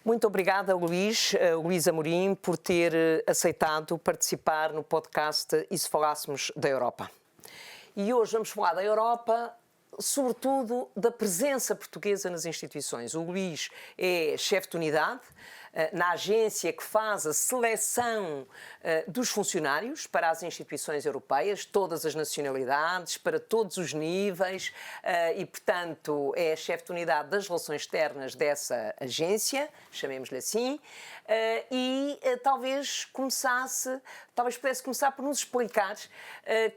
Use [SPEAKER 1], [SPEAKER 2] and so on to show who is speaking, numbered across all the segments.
[SPEAKER 1] Muito obrigada, Luís Amorim, por ter aceitado participar no podcast E se falássemos da Europa. E hoje vamos falar da Europa, sobretudo da presença portuguesa nas instituições. O Luís é chefe de unidade na agência que faz a seleção dos funcionários para as instituições europeias, todas as nacionalidades, para todos os níveis, e, portanto, é chefe de unidade das relações externas dessa agência, chamemos-lhe assim, e talvez pudesse começar por nos explicar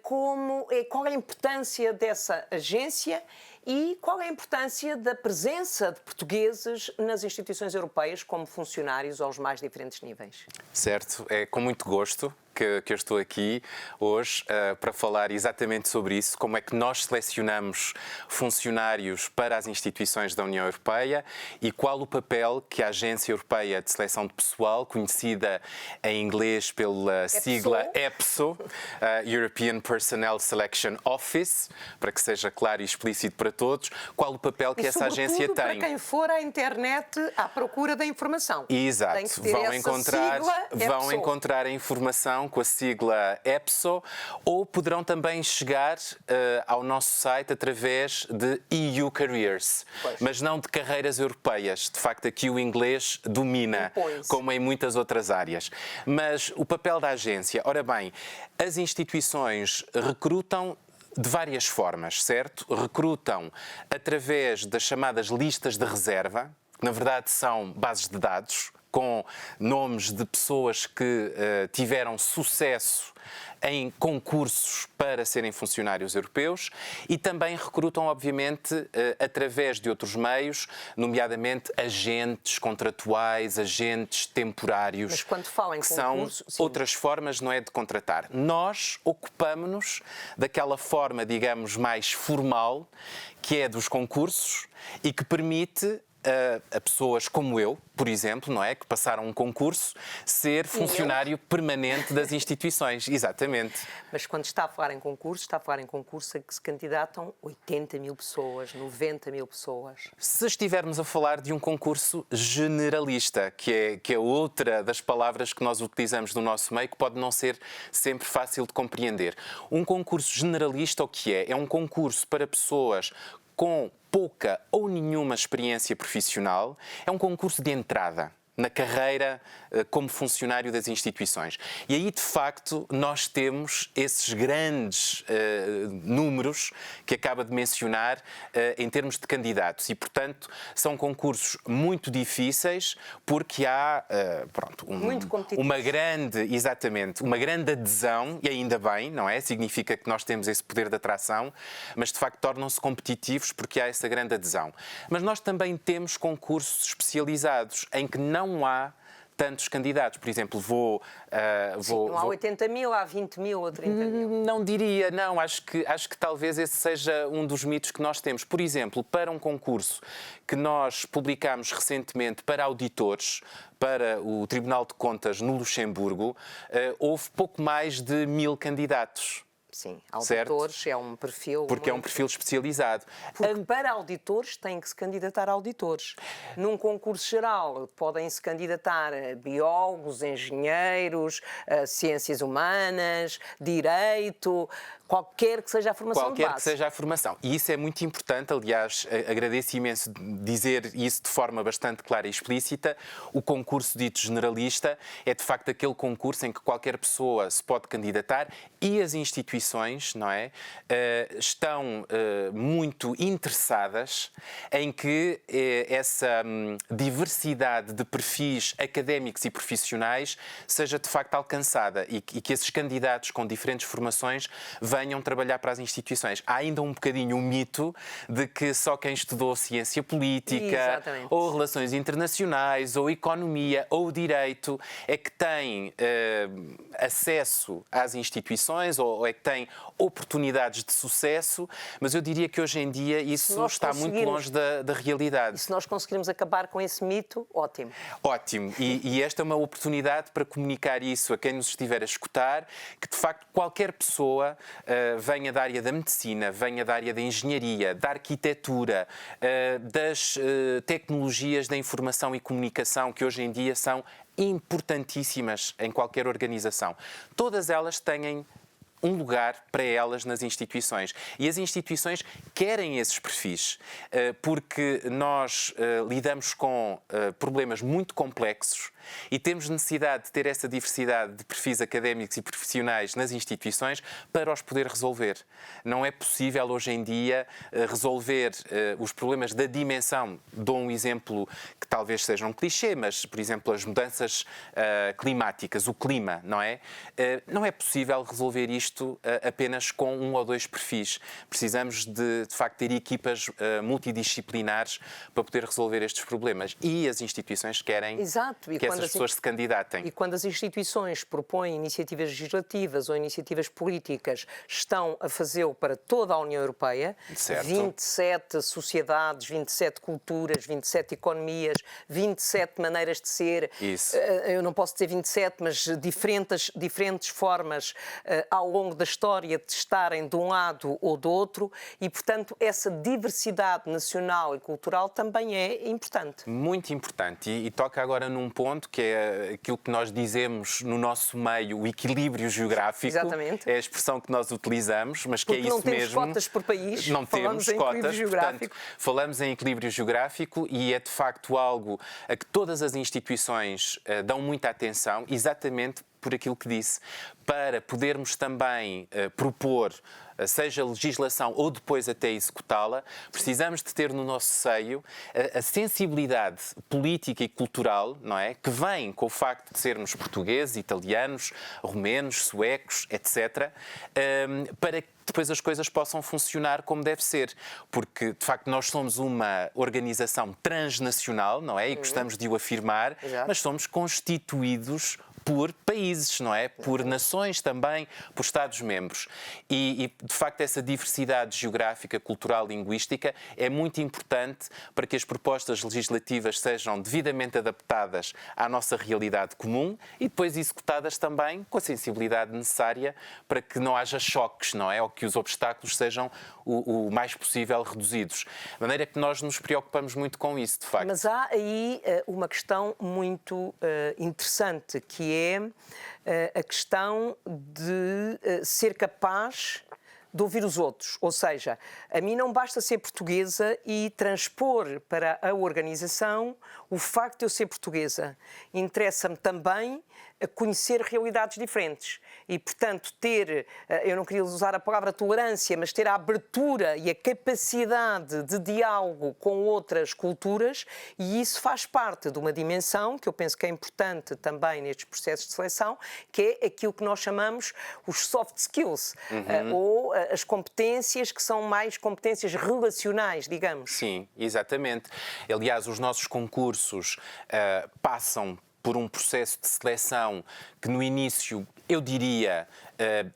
[SPEAKER 1] qual é a importância dessa agência e qual é a importância da presença de portugueses nas instituições europeias como funcionários aos mais diferentes níveis.
[SPEAKER 2] Certo, é com muito gosto que eu estou aqui hoje para falar exatamente sobre isso, como é que nós selecionamos funcionários para as instituições da União Europeia e qual o papel que a Agência Europeia de Seleção de Pessoal, conhecida em inglês pela sigla EPSO, European Personnel Selection Office, para que seja claro e explícito para todos, qual o papel que essa agência tem.
[SPEAKER 1] Para quem for à internet à procura da informação.
[SPEAKER 2] Exato,
[SPEAKER 1] tem que ter
[SPEAKER 2] vão encontrar a informação com a sigla EPSO, ou poderão também chegar ao nosso site através de EU Careers, mas não de carreiras europeias. De facto, aqui o inglês domina, como em muitas outras áreas. Mas o papel da agência, ora bem, as instituições recrutam de várias formas, certo? Recrutam através das chamadas listas de reserva, que na verdade são bases de dados, com nomes de pessoas que tiveram sucesso em concursos para serem funcionários europeus, e também recrutam, obviamente, através de outros meios, nomeadamente agentes contratuais, agentes temporários.
[SPEAKER 1] Mas quando falam em concurso,
[SPEAKER 2] são outras formas, não é, de contratar. Nós ocupamos-nos daquela forma, digamos, mais formal, que é dos concursos e que permite a pessoas como eu, por exemplo, não é, que passaram um concurso, ser funcionário permanente das instituições. Exatamente.
[SPEAKER 1] Mas quando está a falar em concurso a que se candidatam 80 mil pessoas, 90 mil pessoas.
[SPEAKER 2] Se estivermos a falar de um concurso generalista, que é outra das palavras que nós utilizamos no nosso meio, que pode não ser sempre fácil de compreender. Um concurso generalista, o que é? É um concurso para pessoas com pouca ou nenhuma experiência profissional, é um concurso de entrada na carreira como funcionário das instituições. E aí, de facto, nós temos esses grandes números que acaba de mencionar em termos de candidatos. E, portanto, são concursos muito difíceis porque há uma grande adesão, e ainda bem, não é? Significa que nós temos esse poder de atração, mas, de facto, tornam-se competitivos porque há essa grande adesão. Mas nós também temos concursos especializados em que não há tantos candidatos. Por exemplo,
[SPEAKER 1] não há 80 mil, há 20 mil ou 30 mil.
[SPEAKER 2] Não diria, não. Acho que talvez esse seja um dos mitos que nós temos. Por exemplo, para um concurso que nós publicámos recentemente para auditores, para o Tribunal de Contas no Luxemburgo, houve pouco mais de 1000 candidatos.
[SPEAKER 1] Sim, auditores certo? É um perfil...
[SPEAKER 2] Porque é um perfil especializado.
[SPEAKER 1] Porque para auditores têm que se candidatar a auditores. Num concurso geral podem-se candidatar a biólogos, engenheiros, ciências humanas, direito, qualquer que seja a formação de base.
[SPEAKER 2] Qualquer que seja a formação. E isso é muito importante, aliás, agradeço imenso dizer isso de forma bastante clara e explícita. O concurso dito generalista é de facto aquele concurso em que qualquer pessoa se pode candidatar e as instituições, não é, estão muito interessadas em que essa diversidade de perfis académicos e profissionais seja de facto alcançada e que esses candidatos com diferentes formações venham trabalhar para as instituições. Há ainda um bocadinho um mito de que só quem estudou ciência política, ou relações internacionais, ou economia, ou direito, é que tem acesso às instituições, ou é que tem oportunidades de sucesso, mas eu diria que hoje em dia isso está muito longe da realidade.
[SPEAKER 1] E se nós conseguirmos acabar com esse mito, ótimo.
[SPEAKER 2] Ótimo. E esta é uma oportunidade para comunicar isso a quem nos estiver a escutar, que de facto qualquer pessoa venha da área da medicina, venha da área da engenharia, da arquitetura, das tecnologias da informação e comunicação, que hoje em dia são importantíssimas em qualquer organização. Todas elas têm um lugar para elas nas instituições. E as instituições querem esses perfis, porque nós lidamos com problemas muito complexos e temos necessidade de ter essa diversidade de perfis académicos e profissionais nas instituições para os poder resolver. Não é possível hoje em dia resolver os problemas da dimensão. Dou um exemplo que talvez seja um clichê, mas, por exemplo, as mudanças climáticas, o clima, não é? Não é possível resolver isto apenas com um ou dois perfis. Precisamos de facto, ter equipas multidisciplinares para poder resolver estes problemas. E as instituições querem que essas pessoas se candidatem.
[SPEAKER 1] E quando as instituições propõem iniciativas legislativas ou iniciativas políticas, estão a fazê-lo para toda a União Europeia,
[SPEAKER 2] certo.
[SPEAKER 1] 27 sociedades, 27 culturas, 27 economias, 27 maneiras de ser.
[SPEAKER 2] Isso.
[SPEAKER 1] Eu não posso dizer 27, mas diferentes formas ao longo da história de estarem de um lado ou do outro e, portanto, essa diversidade nacional e cultural também é importante.
[SPEAKER 2] Muito importante. E toca agora num ponto que é aquilo que nós dizemos no nosso meio, o equilíbrio geográfico.
[SPEAKER 1] Exatamente.
[SPEAKER 2] É a expressão que nós utilizamos, mas que
[SPEAKER 1] porque
[SPEAKER 2] é isso mesmo.
[SPEAKER 1] Não temos cotas por país,
[SPEAKER 2] não
[SPEAKER 1] falamos
[SPEAKER 2] temos
[SPEAKER 1] em
[SPEAKER 2] cotas,
[SPEAKER 1] equilíbrio geográfico.
[SPEAKER 2] Portanto, falamos em equilíbrio geográfico e é de facto algo a que todas as instituições dão muita atenção, exatamente por aquilo que disse, para podermos também propor, seja legislação ou depois até executá-la, precisamos de ter no nosso seio a sensibilidade política e cultural, não é? Que vem com o facto de sermos portugueses, italianos, romenos, suecos, etc., para que depois as coisas possam funcionar como deve ser. Porque, de facto, nós somos uma organização transnacional, não é? E gostamos de o afirmar,
[SPEAKER 1] Exato.
[SPEAKER 2] mas somos constituídos por países, não é? Por nações também, por Estados-membros. E, de facto, essa diversidade geográfica, cultural, linguística é muito importante para que as propostas legislativas sejam devidamente adaptadas à nossa realidade comum e depois executadas também com a sensibilidade necessária para que não haja choques, não é? Ou que os obstáculos sejam o mais possível reduzidos. De maneira que nós nos preocupamos muito com isso, de facto.
[SPEAKER 1] Mas há aí uma questão muito interessante, que é a questão de ser capaz de ouvir os outros. Ou seja, a mim não basta ser portuguesa e transpor para a organização o facto de eu ser portuguesa. Interessa-me também conhecer realidades diferentes e, portanto, ter, eu não queria usar a palavra tolerância, mas ter a abertura e a capacidade de diálogo com outras culturas, e isso faz parte de uma dimensão que eu penso que é importante também nestes processos de seleção, que é aquilo que nós chamamos os soft skills, ou as competências que são mais competências relacionais, digamos.
[SPEAKER 2] Sim, exatamente. Aliás, os nossos concursos passam por um processo de seleção que no início, eu diria,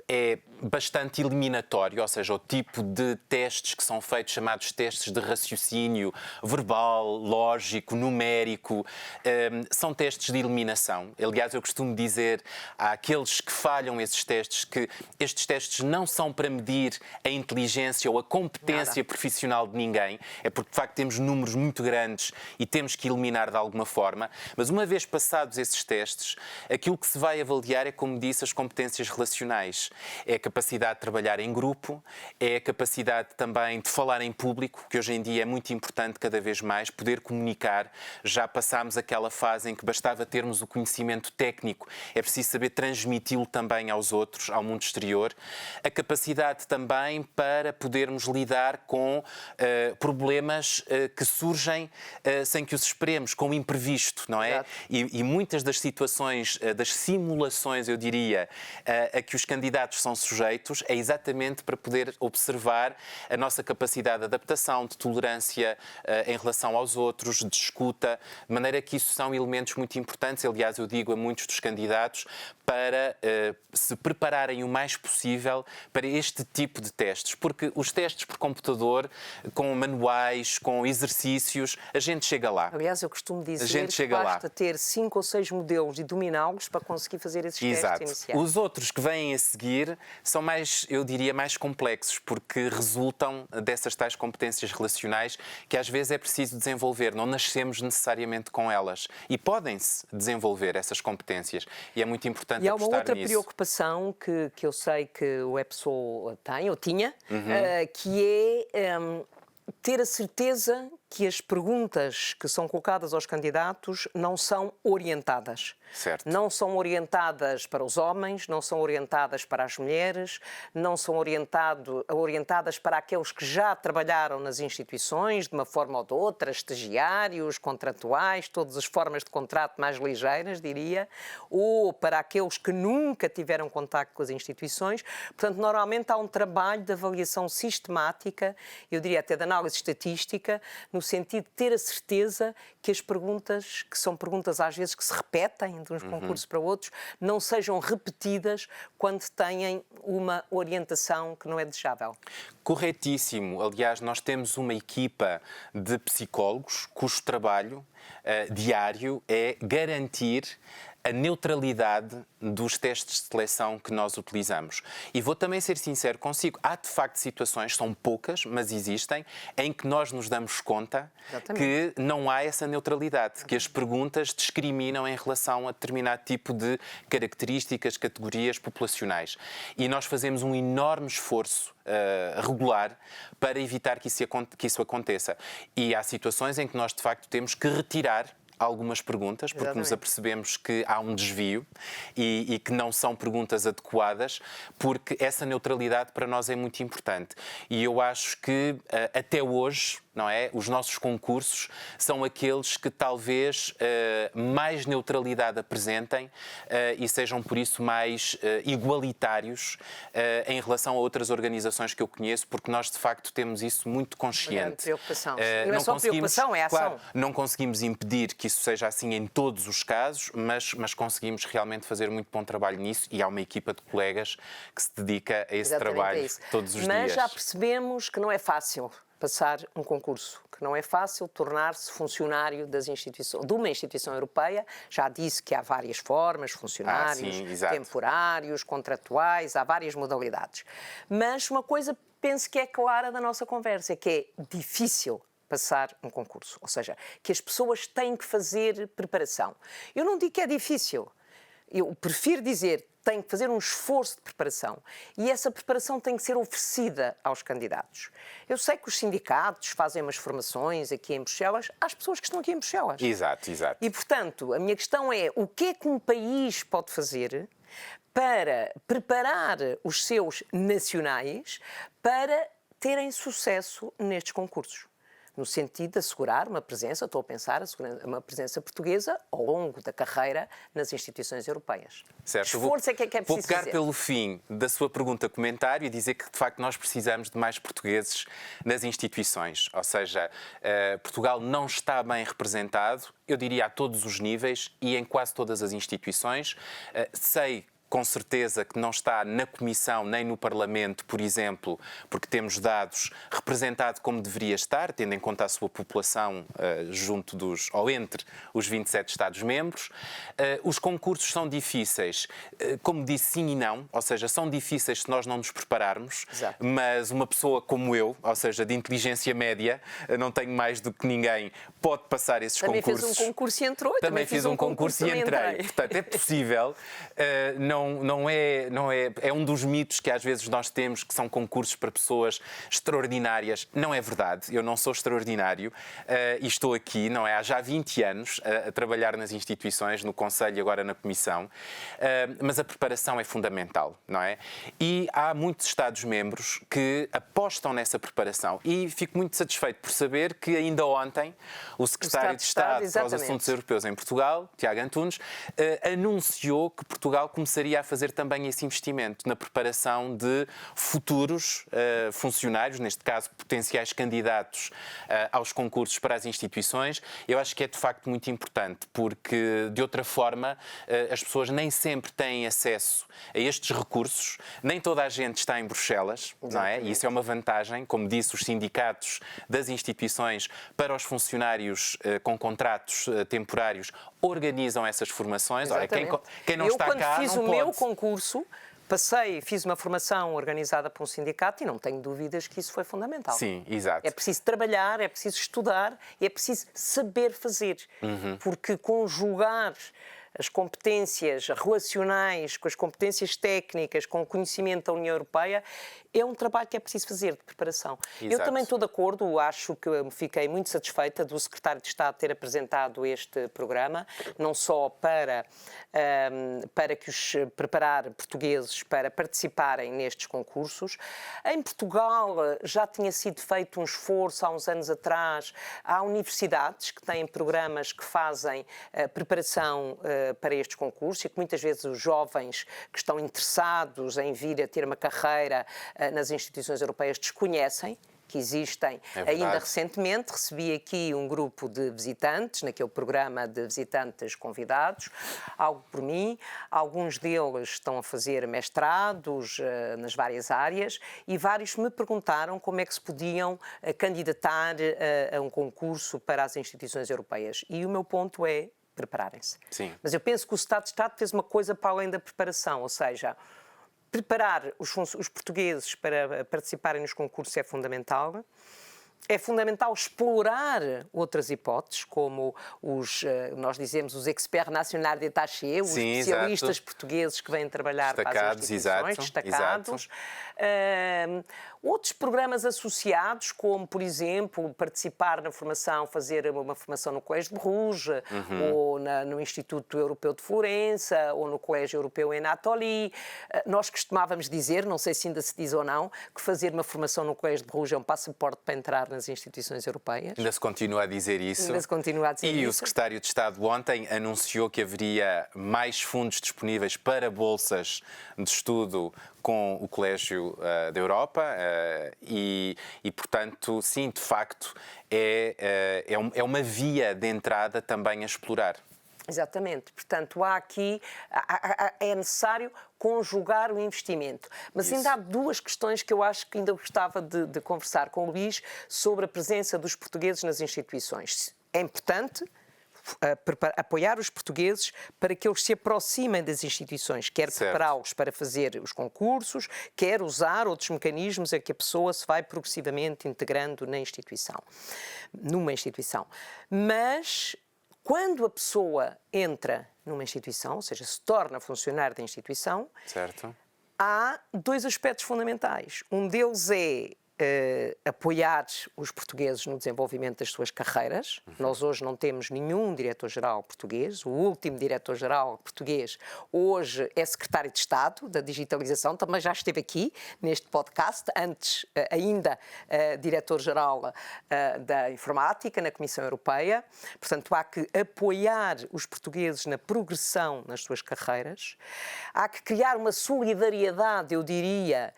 [SPEAKER 2] é bastante eliminatório, ou seja, o tipo de testes que são feitos, chamados testes de raciocínio verbal, lógico, numérico, são testes de eliminação. Aliás, eu costumo dizer àqueles que falham esses testes que estes testes não são para medir a inteligência ou a competência profissional de ninguém, é porque de facto temos números muito grandes e temos que eliminar de alguma forma, mas uma vez passados esses testes, aquilo que se vai avaliar é, como disse, as competências relacionais. É a capacidade de trabalhar em grupo, é a capacidade também de falar em público, que hoje em dia é muito importante cada vez mais, poder comunicar. Já passámos aquela fase em que bastava termos o conhecimento técnico, é preciso saber transmiti-lo também aos outros, ao mundo exterior. A capacidade também para podermos lidar com problemas que surgem sem que os esperemos, com o imprevisto, não é? E muitas das situações, das simulações, eu diria, a que os candidatos são sujeitos, é exatamente para poder observar a nossa capacidade de adaptação, de tolerância em relação aos outros, de escuta, de maneira que isso são elementos muito importantes. Aliás, eu digo a muitos dos candidatos para se prepararem o mais possível para este tipo de testes, porque os testes por computador, com manuais, com exercícios, a gente chega lá.
[SPEAKER 1] Aliás, eu costumo dizer que basta ter 5 ou 6 modelos e dominá-los para conseguir fazer esses testes iniciais.
[SPEAKER 2] Os outros que vêm vêm a seguir são mais, eu diria, mais complexos, porque resultam dessas tais competências relacionais que às vezes é preciso desenvolver. Não nascemos necessariamente com elas. E podem-se desenvolver essas competências. E é muito importante
[SPEAKER 1] E há
[SPEAKER 2] apostar
[SPEAKER 1] uma outra
[SPEAKER 2] nisso.
[SPEAKER 1] preocupação que eu sei que o EPSO tem, ou tinha, que é ter a certeza que as perguntas que são colocadas aos candidatos não são orientadas.
[SPEAKER 2] Certo.
[SPEAKER 1] Não são orientadas para os homens, não são orientadas para as mulheres, não são orientadas para aqueles que já trabalharam nas instituições, de uma forma ou de outra, estagiários, contratuais, todas as formas de contrato mais ligeiras, diria, ou para aqueles que nunca tiveram contacto com as instituições. Portanto, normalmente há um trabalho de avaliação sistemática, eu diria até de análise estatística, no sentido de ter a certeza que as perguntas, que são perguntas às vezes que se repetem de uns concursos para outros, não sejam repetidas quando têm uma orientação que não é desejável.
[SPEAKER 2] Corretíssimo. Aliás, nós temos uma equipa de psicólogos cujo trabalho diário é garantir a neutralidade dos testes de seleção que nós utilizamos. E vou também ser sincero consigo, há de facto situações, são poucas, mas existem, em que nós nos damos conta que não há essa neutralidade, que as perguntas discriminam em relação a determinado tipo de características, categorias populacionais. E nós fazemos um enorme esforço regular para evitar que isso aconteça. E há situações em que nós, de facto, temos que retirar algumas perguntas, porque nos apercebemos que há um desvio e que não são perguntas adequadas, porque essa neutralidade para nós é muito importante. E eu acho que até hoje, não é? Os nossos concursos são aqueles que talvez mais neutralidade apresentem e sejam por isso mais igualitários em relação a outras organizações que eu conheço, porque nós de facto temos isso muito consciente.
[SPEAKER 1] Preocupação. Não é só preocupação, é ação.
[SPEAKER 2] Claro, não conseguimos impedir que isso seja assim em todos os casos, mas conseguimos realmente fazer muito bom trabalho nisso e há uma equipa de colegas que se dedica a esse trabalho todos os dias.
[SPEAKER 1] Mas já percebemos que não é fácil passar um concurso, que não é fácil tornar-se funcionário de uma instituição europeia. Já disse que há várias formas, funcionários, temporários, contratuais, há várias modalidades. Mas uma coisa penso que é clara da nossa conversa, é que é difícil passar um concurso, ou seja, que as pessoas têm que fazer preparação. Eu não digo que é difícil, eu prefiro dizer tem que fazer um esforço de preparação e essa preparação tem que ser oferecida aos candidatos. Eu sei que os sindicatos fazem umas formações aqui em Bruxelas às pessoas que estão aqui em Bruxelas.
[SPEAKER 2] Exato.
[SPEAKER 1] E, portanto, a minha questão é o que é que um país pode fazer para preparar os seus nacionais para terem sucesso nestes concursos? No sentido de assegurar uma presença, estou a pensar, uma presença portuguesa ao longo da carreira nas instituições europeias.
[SPEAKER 2] Certo.
[SPEAKER 1] Esforço é preciso
[SPEAKER 2] Vou pegar
[SPEAKER 1] fazer.
[SPEAKER 2] pelo fim da sua pergunta-comentário e dizer que, de facto, nós precisamos de mais portugueses nas instituições. Ou seja, Portugal não está bem representado, eu diria, a todos os níveis e em quase todas as instituições. Sei com certeza que não está na Comissão nem no Parlamento, por exemplo, porque temos dados representado como deveria estar, tendo em conta a sua população junto ou entre os 27 Estados-membros. Os concursos são difíceis, como disse, sim e não, ou seja, são difíceis se nós não nos prepararmos, mas uma pessoa como eu, ou seja, de inteligência média, não tenho mais do que ninguém, pode passar esses concursos.
[SPEAKER 1] Também fez um concurso e entrou.
[SPEAKER 2] Também fiz um concurso e entrei. Portanto, é possível. É um dos mitos que às vezes nós temos, que são concursos para pessoas extraordinárias. Não é verdade, eu não sou extraordinário e estou aqui, não é, há já 20 anos a trabalhar nas instituições, no Conselho e agora na Comissão, mas a preparação é fundamental, não é? E há muitos Estados-membros que apostam nessa preparação e fico muito satisfeito por saber que ainda ontem o Secretário de Estado para os Assuntos Europeus em Portugal, Tiago Antunes, anunciou que Portugal começaria a fazer também esse investimento na preparação de futuros funcionários, neste caso potenciais candidatos aos concursos para as instituições. Eu acho que é de facto muito importante, porque de outra forma as pessoas nem sempre têm acesso a estes recursos, nem toda a gente está em Bruxelas, não é? E isso é uma vantagem, como disse, os sindicatos das instituições para os funcionários com contratos temporários organizam essas formações. Olha, quem não está cá não pode.
[SPEAKER 1] Eu, quando fiz o meu concurso, fiz uma formação organizada por um sindicato e não tenho dúvidas que isso foi fundamental.
[SPEAKER 2] Sim, exato.
[SPEAKER 1] É preciso trabalhar, é preciso estudar, é preciso saber fazer. Porque conjugar as competências relacionais com as competências técnicas, com o conhecimento da União Europeia, é um trabalho que é preciso fazer de preparação.
[SPEAKER 2] Exato.
[SPEAKER 1] Eu também estou de acordo, acho que fiquei muito satisfeita do Secretário de Estado ter apresentado este programa, não só para preparar portugueses para participarem nestes concursos. Em Portugal já tinha sido feito um esforço há uns anos atrás. Há universidades que têm programas que fazem preparação para estes concursos e que muitas vezes os jovens que estão interessados em vir a ter uma carreira nas instituições europeias desconhecem que existem. Ainda recentemente recebi aqui um grupo de visitantes, naquele programa de visitantes convidados, algo por mim. Alguns deles estão a fazer mestrados nas várias áreas e vários me perguntaram como é que se podiam candidatar a um concurso para as instituições europeias. E o meu ponto é prepararem-se.
[SPEAKER 2] Sim.
[SPEAKER 1] Mas eu penso que o Estado de Estado fez uma coisa para além da preparação, ou seja, preparar os portugueses para participarem nos concursos é fundamental. É fundamental explorar outras hipóteses, como nós dizemos, os experts nationaux détachés, os especialistas portugueses que vêm trabalhar para as instituições, destacados. Outros programas associados, como, por exemplo, participar na formação, fazer uma formação no Colégio de Bruges, ou no Instituto Europeu de Florença, ou no Colégio Europeu em Atoli. Nós costumávamos dizer, não sei se ainda se diz ou não, que fazer uma formação no Colégio de Bruges é um passaporte para entrar nas instituições europeias.
[SPEAKER 2] Ainda se continua a dizer isso.
[SPEAKER 1] Ainda se continua a dizer isso.
[SPEAKER 2] E o Secretário de Estado ontem anunciou que haveria mais fundos disponíveis para bolsas de estudo com o Colégio da Europa e, portanto, sim, de facto, é uma via de entrada também a explorar.
[SPEAKER 1] Exatamente. Portanto, é necessário conjugar o investimento. Mas
[SPEAKER 2] Isso.
[SPEAKER 1] ainda há duas questões que eu acho que ainda gostava de conversar com o Luís sobre a presença dos portugueses nas instituições. É importante apoiar os portugueses para que eles se aproximem das instituições, quer prepará-los para fazer os concursos, quer usar outros mecanismos a que a pessoa se vai progressivamente integrando numa instituição. Mas quando a pessoa entra numa instituição, ou seja, se torna funcionário da instituição, há dois aspectos fundamentais. Um deles é apoiar os portugueses no desenvolvimento das suas carreiras. Nós hoje não temos nenhum diretor-geral português. O último diretor-geral português hoje é secretário de Estado da Digitalização, também já esteve aqui neste podcast, antes ainda diretor-geral da Informática na Comissão Europeia. Portanto, há que apoiar os portugueses na progressão nas suas carreiras. Há que criar uma solidariedade, eu diria,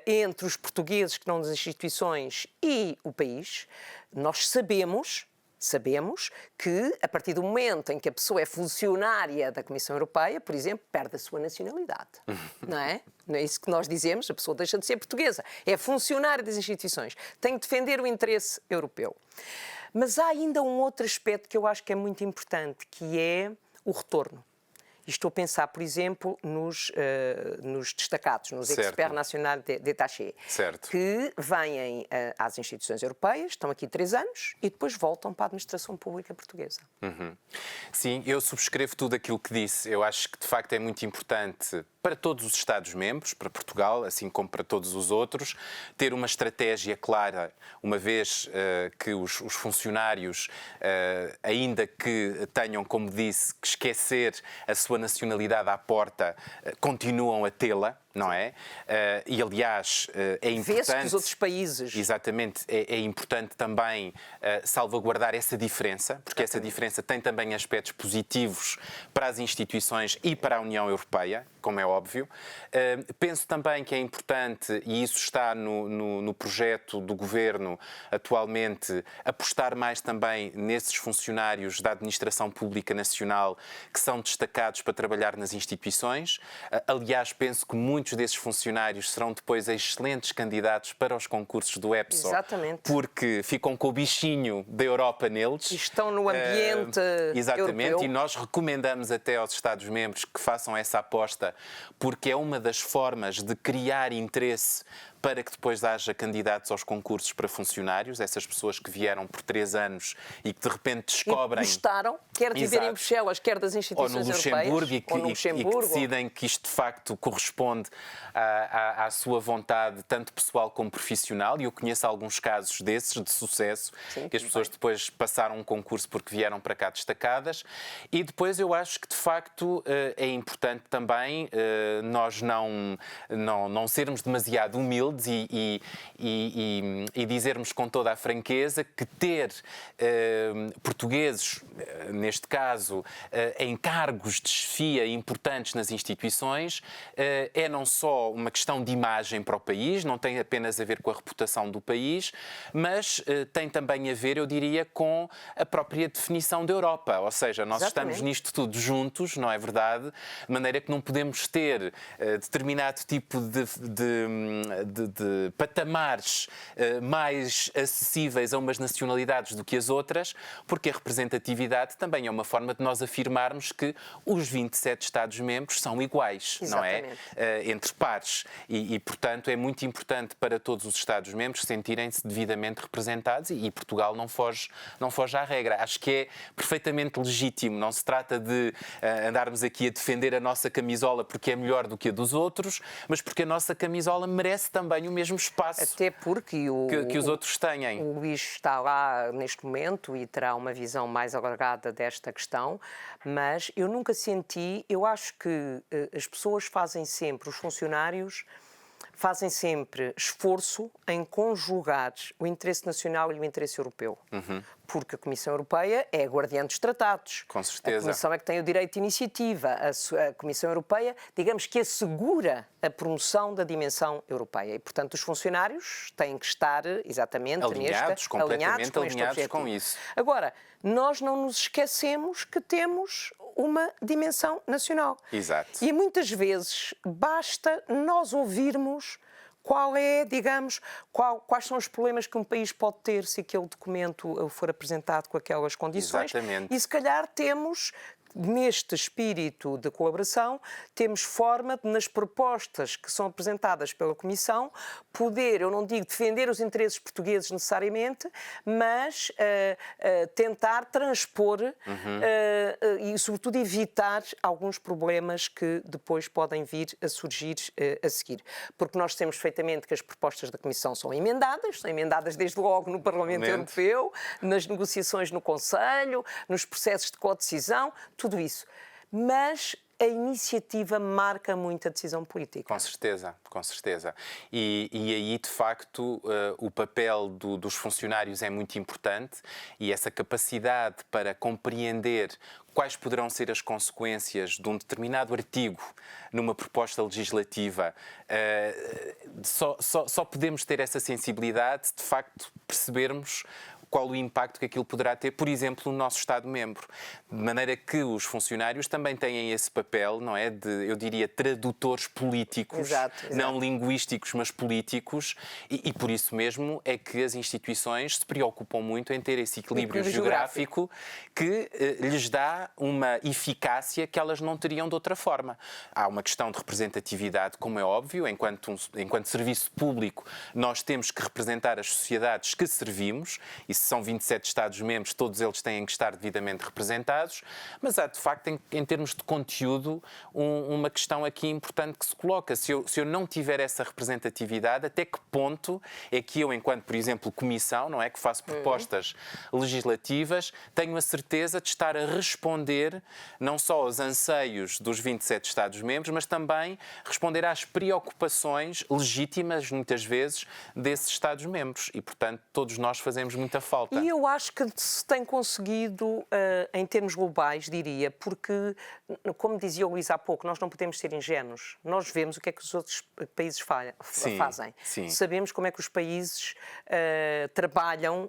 [SPEAKER 1] entre os portugueses que não nos instituições e o país. Nós sabemos que, a partir do momento em que a pessoa é funcionária da Comissão Europeia, por exemplo, perde a sua nacionalidade. Não é? Não é isso que nós dizemos, a pessoa deixa de ser portuguesa. É funcionária das instituições. Tem que defender o interesse europeu. Mas há ainda um outro aspecto que eu acho que é muito importante, que é o retorno. E estou a pensar, por exemplo, nos destacados, nos experts nationaux détachés, que vêm às instituições europeias, estão aqui 3 anos e depois voltam para a administração pública portuguesa.
[SPEAKER 2] Sim, eu subscrevo tudo aquilo que disse. Eu acho que, de facto, é muito importante para todos os Estados-membros, para Portugal, assim como para todos os outros, ter uma estratégia clara, uma vez que os funcionários, ainda que tenham, como disse, que esquecer a sua nacionalidade à porta, continuam a tê-la, não é? E, aliás, é importante...
[SPEAKER 1] Vê-se que os outros países...
[SPEAKER 2] Exatamente. É importante também salvaguardar essa diferença, porque essa diferença tem também aspectos positivos para as instituições e para a União Europeia, como é óbvio. Penso também que é importante, e isso está no projeto do Governo atualmente, apostar mais também nesses funcionários da Administração Pública Nacional que são destacados para trabalhar nas instituições. Aliás, penso que muitos muitos desses funcionários serão depois excelentes candidatos para os concursos do EPSO.
[SPEAKER 1] Exatamente.
[SPEAKER 2] Porque ficam com o bichinho da Europa neles.
[SPEAKER 1] E estão no ambiente
[SPEAKER 2] exatamente,
[SPEAKER 1] europeu.
[SPEAKER 2] E nós recomendamos até aos Estados-membros que façam essa aposta, porque é uma das formas de criar interesse para que depois haja candidatos aos concursos para funcionários, essas pessoas que vieram por 3 anos e que de repente descobrem...
[SPEAKER 1] E gostaram, quer de viver em Bruxelas, quer das instituições
[SPEAKER 2] europeias.
[SPEAKER 1] E
[SPEAKER 2] que decidem que isto de facto corresponde à sua vontade, tanto pessoal como profissional, e eu conheço alguns casos desses, de sucesso, que as pessoas depois passaram um concurso porque vieram para cá destacadas. E depois eu acho que de facto é importante também nós não sermos demasiado humildes e dizermos com toda a franqueza que ter portugueses, neste caso, em cargos de chefia importantes nas instituições, é não só uma questão de imagem para o país, não tem apenas a ver com a reputação do país, mas tem também a ver, eu diria, com a própria definição da Europa. Ou seja, nós estamos nisto tudo juntos, não é verdade? De maneira que não podemos ter determinado tipo de patamares mais acessíveis a umas nacionalidades do que as outras, porque a representatividade também é uma forma de nós afirmarmos que os 27 Estados-membros são iguais,
[SPEAKER 1] Exatamente.
[SPEAKER 2] não é? Entre pares. E, portanto, é muito importante para todos os Estados-membros sentirem-se devidamente representados e Portugal não foge à regra. Acho que é perfeitamente legítimo. Não se trata de andarmos aqui a defender a nossa camisola porque é melhor do que a dos outros, mas porque a nossa camisola merece também o mesmo espaço
[SPEAKER 1] até porque
[SPEAKER 2] que os outros têm.
[SPEAKER 1] O Luís está lá neste momento e terá uma visão mais alargada desta questão, mas eu nunca senti, eu acho que as pessoas fazem sempre, os funcionários fazem sempre esforço em conjugar o interesse nacional e o interesse europeu. Porque a Comissão Europeia é a guardiã dos tratados.
[SPEAKER 2] Com certeza.
[SPEAKER 1] A Comissão é que tem o direito de iniciativa. A Comissão Europeia, digamos que assegura a promoção da dimensão europeia. E, portanto, os funcionários têm que estar exatamente
[SPEAKER 2] completamente alinhados com isso.
[SPEAKER 1] Agora, nós não nos esquecemos que temos uma dimensão nacional.
[SPEAKER 2] Exato.
[SPEAKER 1] E muitas vezes basta nós ouvirmos qual é, digamos, quais são os problemas que um país pode ter se aquele documento for apresentado com aquelas condições.
[SPEAKER 2] Exatamente.
[SPEAKER 1] E se calhar temos, neste espírito de colaboração, temos forma de, nas propostas que são apresentadas pela Comissão, poder, eu não digo defender os interesses portugueses necessariamente, mas tentar transpor e, sobretudo, evitar alguns problemas que depois podem vir a surgir a seguir. Porque nós temos perfeitamente que as propostas da Comissão são emendadas desde logo no Parlamento Europeu, nas negociações no Conselho, nos processos de codecisão, tudo isso. Mas a iniciativa marca muito a decisão política.
[SPEAKER 2] Com certeza, com certeza. E aí, de facto, o papel dos funcionários é muito importante e essa capacidade para compreender quais poderão ser as consequências de um determinado artigo numa proposta legislativa, só podemos ter essa sensibilidade se, de facto, percebermos qual o impacto que aquilo poderá ter, por exemplo, no nosso Estado-membro. De maneira que os funcionários também têm esse papel, não é? De, eu diria, tradutores políticos,
[SPEAKER 1] exato.
[SPEAKER 2] Não linguísticos, mas políticos, e por isso mesmo é que as instituições se preocupam muito em ter esse equilíbrio geográfico que lhes dá uma eficácia que elas não teriam de outra forma. Há uma questão de representatividade, como é óbvio, enquanto serviço público, nós temos que representar as sociedades que servimos, e se são 27 Estados-membros, todos eles têm que estar devidamente representados, mas há, de facto, em termos de conteúdo, uma questão aqui importante que se coloca. Se eu não tiver essa representatividade, até que ponto é que eu, enquanto, por exemplo, Comissão, não é, que faço propostas legislativas, tenho a certeza de estar a responder não só aos anseios dos 27 Estados-membros, mas também responder às preocupações legítimas, muitas vezes, desses Estados-membros. E, portanto, todos nós fazemos muita falta.
[SPEAKER 1] E eu acho que se tem conseguido, em termos globais, diria, porque, como dizia o Luís há pouco, nós não podemos ser ingênuos. Nós vemos o que é que os outros países fazem.
[SPEAKER 2] Sim.
[SPEAKER 1] Sabemos como é que os países trabalham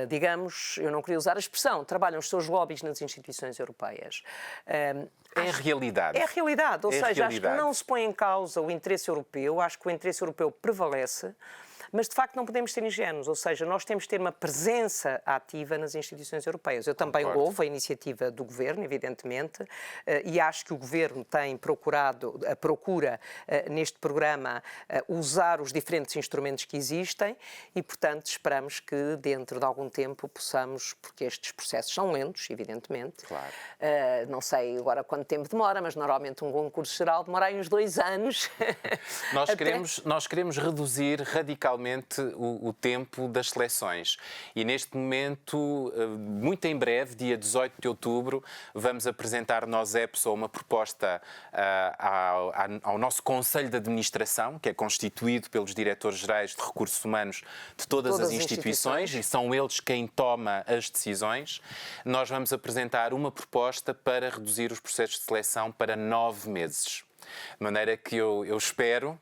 [SPEAKER 1] digamos, eu não queria usar a expressão, trabalham os seus lobbies nas instituições europeias.
[SPEAKER 2] É a realidade.
[SPEAKER 1] É a realidade, ou
[SPEAKER 2] É a
[SPEAKER 1] seja, acho
[SPEAKER 2] realidade.
[SPEAKER 1] que não se põe em causa o interesse europeu, acho que o interesse europeu prevalece, mas de facto não podemos ser ingênuos, ou seja, nós temos de ter uma presença ativa nas instituições europeias. Eu também
[SPEAKER 2] Concordo.
[SPEAKER 1] louvo a iniciativa do Governo, evidentemente, e acho que o Governo tem procura neste programa usar os diferentes instrumentos que existem e, portanto, esperamos que dentro de algum tempo possamos, porque estes processos são lentos, evidentemente.
[SPEAKER 2] Claro.
[SPEAKER 1] Não sei agora quanto tempo demora, mas normalmente um concurso geral demora aí uns 2 anos.
[SPEAKER 2] Nós queremos reduzir radicalmente o tempo das seleções e neste momento, muito em breve, dia 18 de outubro, vamos apresentar nós EPSO uma proposta ao nosso Conselho de Administração, que é constituído pelos diretores-gerais de recursos humanos de todas as instituições e são eles quem toma as decisões. Nós vamos apresentar uma proposta para reduzir os processos de seleção para 9 meses. De maneira que eu espero,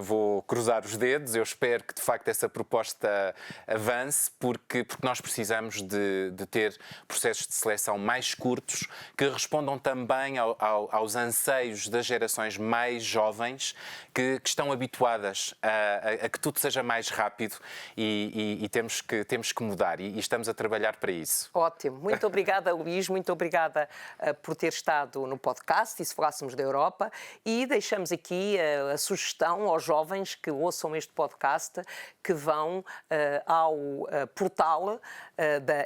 [SPEAKER 2] vou cruzar os dedos, eu espero que de facto essa proposta avance, porque nós precisamos de ter processos de seleção mais curtos, que respondam também aos anseios das gerações mais jovens, que estão habituadas a que tudo seja mais rápido e temos que mudar e estamos a trabalhar para isso.
[SPEAKER 1] Ótimo. Muito obrigada, Luís. Muito obrigada por ter estado no podcast, e se falássemos da Europa, e deixamos aqui a sugestão aos jovens que ouçam este podcast, que vão ao portal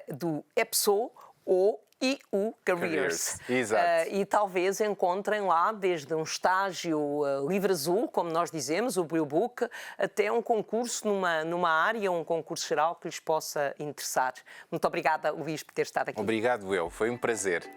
[SPEAKER 1] do EPSO ou EU Careers.
[SPEAKER 2] Exato.
[SPEAKER 1] E talvez encontrem lá desde um estágio livre azul, como nós dizemos, o Blue Book, até um concurso numa área, um concurso geral que lhes possa interessar. Muito obrigada, Luís, por ter estado aqui.
[SPEAKER 2] Obrigado, foi um prazer.